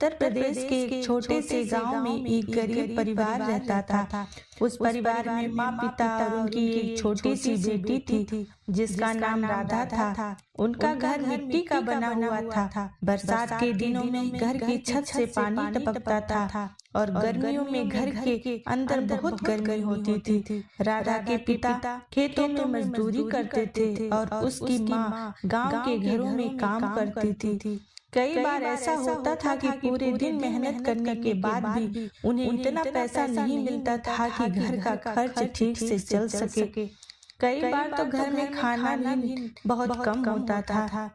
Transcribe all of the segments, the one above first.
उत्तर प्रदेश के एक छोटे से गांव में एक गरीब परिवार रहता था। उस परिवार में माँ, पिता और उनकी एक छोटी सी बेटी थी जिसका नाम राधा था। उनका घर मिट्टी का बना हुआ था। बरसात के दिनों में घर की छत से पानी टपकता था और गर्मियों में घर के अंदर बहुत गर्मी होती थी। राधा के पिता खेतों में मजदूरी करते थे और उसकी माँ गांव के घरों में काम करती थी। कई बार ऐसा होता था कि पूरे दिन मेहनत करने के बाद भी उन्हें इतना पैसा नहीं मिलता था कि घर का खर्च ठीक से चल सके। कई बार तो घर में खाना भी बहुत कम होता था।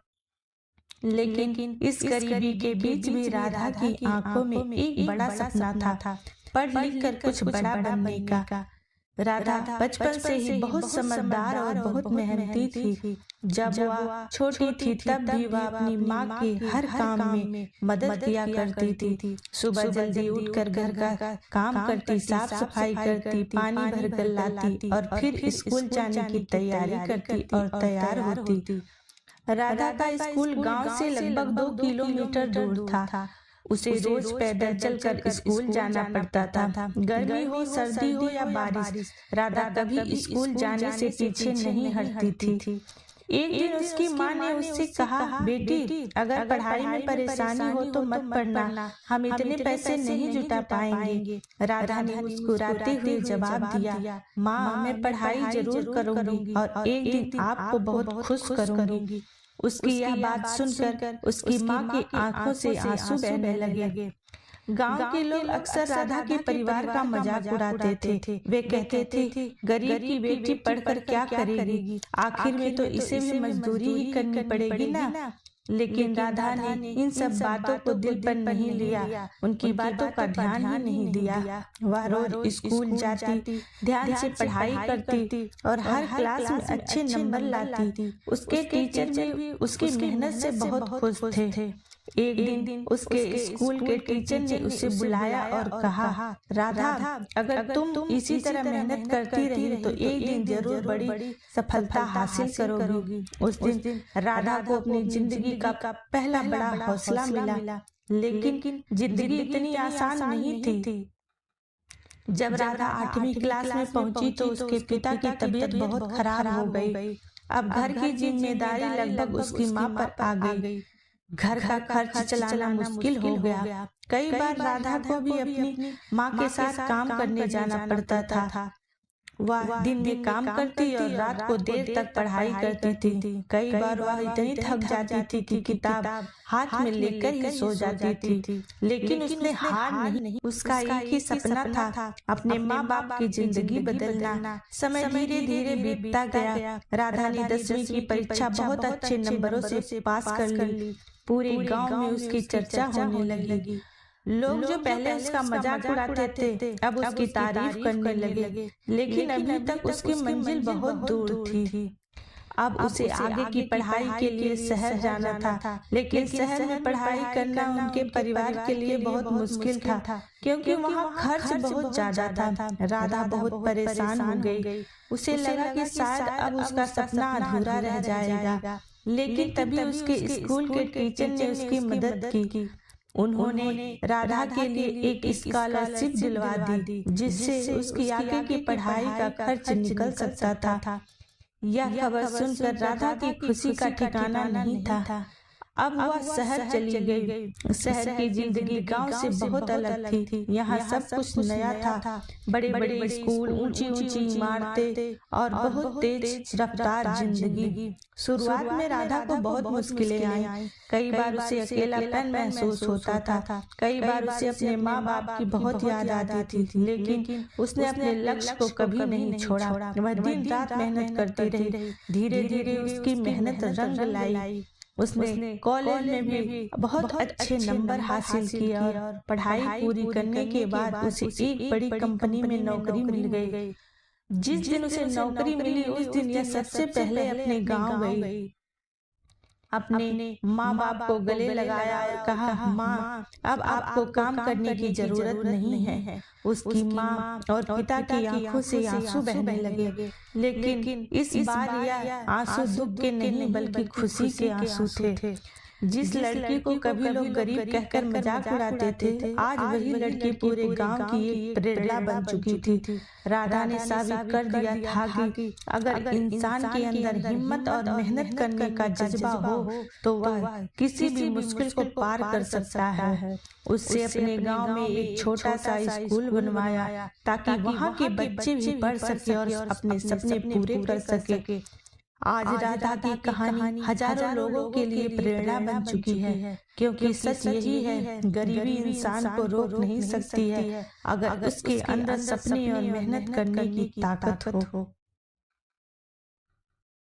लेकिन इस गरीबी के बीच भी राधा की आंखों में एक बड़ा सपना था, पढ़ लिख कर कुछ बड़ा बनने का। राधा बचपन से ही बहुत समझदार और बहुत मेहनती थी। जब वह छोटी थी तब भी वह अपनी माँ के हर काम में मदद किया करती थी। सुबह जल्दी उठकर घर का काम करती, साफ सफाई करती, पानी भरकर लाती और फिर स्कूल जाने की तैयारी करती और तैयार होती थी। राधा का स्कूल गांव से लगभग 2 किलोमीटर दूर था। उसे रोज पैदल चलकर स्कूल जाना पड़ता था। गर्मी हो, सर्दी हो या बारिश, राधा कभी स्कूल जाने से पीछे नहीं हटती थी। एक दिन उसकी माँ ने उससे कहा, बेटी अगर पढ़ाई में परेशानी हो तो मत पढ़ना, हम इतने पैसे नहीं जुटा पाएंगे। राधा ने मुस्कुराते हुए जवाब दिया, माँ मैं पढ़ाई जरूर करूंगी और एक दिन आपको बहुत खुश करूंगी। उसकी यह बात सुनकर उसकी माँ की आंखों से आंसू बहने लगे। गांव के लोग अक्सर राधा के परिवार का मजाक उड़ाते थे। वे कहते थे, गरीब की बेटी पढ़कर क्या करेगी, आखिर में तो इसे भी मजदूरी ही करनी पड़ेगी ना। लेकिन राधा ने इन सब बातों को दिल पर नहीं लिया, उनकी बातों का ध्यान ही नहीं दिया। वह रोज स्कूल जाती, ध्यान से पढ़ाई करती और हर क्लास में अच्छे नंबर लाती। उसके टीचर भी उसकी मेहनत से बहुत खुश थे। एक दिन उसके स्कूल के टीचर ने उसे बुलाया और कहा, राधा अगर तुम इसी तरह मेहनत करती रही तो एक दिन जरूर बड़ी सफलता हासिल करोगी। उस दिन राधा को अपनी जिंदगी का पहला बड़ा हौसला मिला। लेकिन जिंदगी इतनी आसान नहीं थी। जब राधा 8वीं क्लास में पहुंची तो उसके पिता की तबीयत बहुत खराब हो गई। अब घर की जिम्मेदारी लगभग उसकी माँ पर आ गई। घर का खर्च चलाना मुश्किल हो गया। कई बार राधा को भी अपनी माँ के साथ काम करने जाना पड़ता था। वह दिन में काम करती और रात को देर तक पढ़ाई करती थी। कई बार वह इतनी थक जाती थी कि किताब हाथ में लेकर ही सो जाती थी। लेकिन उसने हार नहीं। उसका एक ही सपना था, अपने माँ बाप की जिंदगी बदलना। समय धीरे धीरे बीतता गया। राधा ने 10वीं की परीक्षा बहुत अच्छे नंबरों से पास कर ली। पूरे गांव में उसकी चर्चा होने लगी। लोग जो पहले उसका मजाक उड़ाते थे अब उसकी तारीफ करने लगे। लेकिन अभी तक उसकी मंजिल बहुत दूर थी। अब उसे आगे की पढ़ाई के लिए शहर जाना था। लेकिन शहर में पढ़ाई करना उनके परिवार के लिए बहुत मुश्किल था, क्योंकि वहाँ खर्च बहुत ज्यादा था। राधा बहुत परेशान हो गई। उसे लगा कि शायद अब उसका सपना अधूरा रह जाएगा। लेकिन तभी उसके स्कूल के टीचर ने उसकी मदद की। उन्होंने राधा के लिए एक स्कॉलरशिप दिलवा दी, जिससे उसकी आगे की पढ़ाई का खर्च निकल सकता था। यह खबर सुनकर राधा की खुशी का ठिकाना नहीं था। अब वह शहर चली गई। शहर की जिंदगी गांव से बहुत अलग थी। यहाँ सब कुछ नया था। बड़े बड़े स्कूल, ऊंची ऊंची इमारतें और बहुत तेज रफ्तार जिंदगी। शुरुआत में राधा को बहुत मुश्किलें आई। कई बार उसे अकेलापन महसूस होता था। कई बार उसे अपने माँ बाप की बहुत याद आती थी। लेकिन उसने अपने लक्ष्य को कभी नहीं छोड़ा। वह दिन रात मेहनत करती रही। धीरे धीरे उसकी मेहनत रंग लाई। उसने कॉलेज में भी बहुत अच्छे नंबर हासिल किए और पढ़ाई पूरी करने के बाद उसे एक बड़ी कंपनी में नौकरी मिल गई। जिस दिन उसे नौकरी मिली उस दिन यह सबसे पहले अपने गांव गई। अपने माँ बाप को गले लगाया और कहा, माँ अब आपको काम करने की जरूरत नहीं है। उसकी माँ और पिता की आंखों से आंसू बहने लगे। लेकिन इस बार यह आंसू दुख के नहीं बल्कि खुशी के आंसू थे। जिस लड़की को कभी लोग गरीब कहकर मजाक उड़ाते थे, आज वही लड़की पूरे गांव की एक प्रेरणा बन चुकी थी। राधा ने साबित कर दिया था कि अगर इंसान के अंदर हिम्मत और मेहनत करने का जज्बा हो तो वह किसी भी मुश्किल को पार कर सकता है। उससे अपने गांव में एक छोटा सा स्कूल बनवाया ताकि वहां के बच्चे भी पढ़ सके और अपने सपने पूरे कर सके। आज राधा की कहानी हजारों लोगों के लिए प्रेरणा बन चुकी है, क्योंकि सच यही है, गरीबी इंसान को रोक नहीं सकती है अगर उसके अंदर सपने और मेहनत करने की ताकत हो।